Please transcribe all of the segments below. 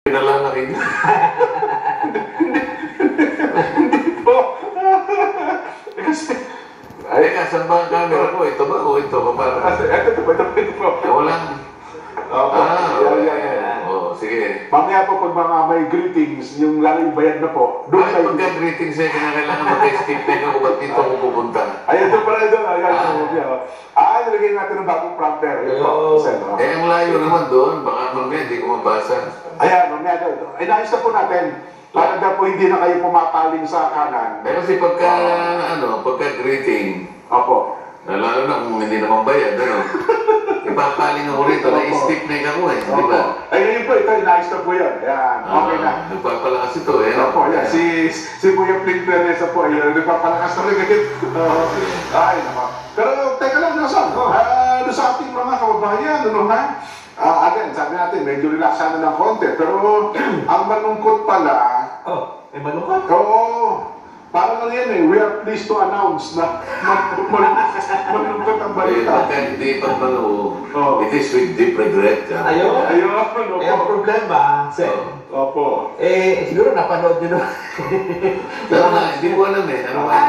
Nalalaki niya. Hindi po. Kasi, Ay, saan ba ang camera ko? Ito ba o ito? ito po. Walang... Opo. Yan. Oh, sige. Mamaya po pag mga may greetings, yung lalo yung bayad na po, doon Ay, pagka-greetings eh, kinakailangan mag-skip na ikaw ba't dito ko pupunta? Ayan, doon pala doon. Nilagay natin ng bagong prompter. Eh, ang layo naman doon. Baka mamaya hindi ko mabasa. Ayan, mamaya doon. Ay, naayos na po natin. Para daw po hindi na kayo pumapaling sa kanan. Eh, kasi pagka-greeting, Opo. lalo na kung hindi naman bayad, ano? Ipapaling ako rito, na-skip na ako eh, di ba? Ay, ngayon po, ito, inaayos na po yan. Ayan, okay na. Nagpapalakas ito eh. Opo, yan. Si Kuya Flint Pereza po, ay nagpapalakas na rin ngayon. Ay, naman. Pero, teka lang, nasan? Doon sa ating mga kababayan, ano na? Again, sabi natin, medyo relax na ng konti. Pero, ang malungkot pala... Oh, may malungkot? Oo. Parang ano yan eh, we are pleased to announce na malungkot ang balita. Hindi pa it is with deep regret. Ayun. Eh, ang problema, sir. Opo. Siguro napanood nyo naman. Pero nga, hindi ko alam eh. Ano ba?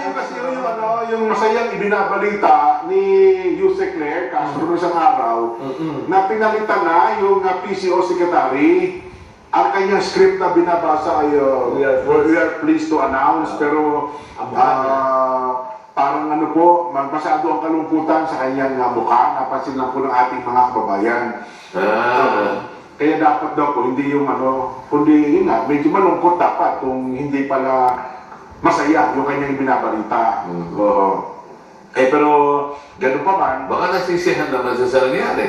Yung kasi yung masayang ibinabalita ni Yusek Claire Castro noong isang araw, na pinalitan na yung PCO Secretary. Ang kanyang script na binabasa ay we are pleased to announce, pero parang ano po, masyado ang kalungkutan sa kanyang mukha, napansin lang po ng ating mga kababayan. Kaya dapat daw po, hindi yung kundi yun nga, medyo malungkot dapat kung hindi pala masaya yung kanyang binabalita. Pero gano'n pa man. Baka nasisihan naman sa nangyari.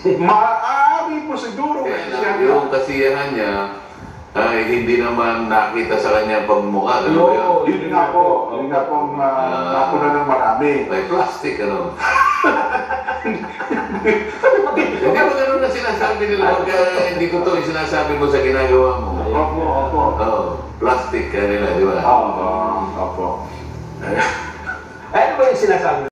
Maaari po siguro. Yung kasiyahan niya ay hindi naman nakita sa kanya pagmukha. Yun nga po. Yun nga po ang napuna ng marami. May plastic, ano? Hindi mo ganun na sinasabi nila pagka hindi ko ito yung sinasabi mo sa ginagawa mo. Opo. Plastic ka nila, di ba? Opo. Ano ba yung sinasabi?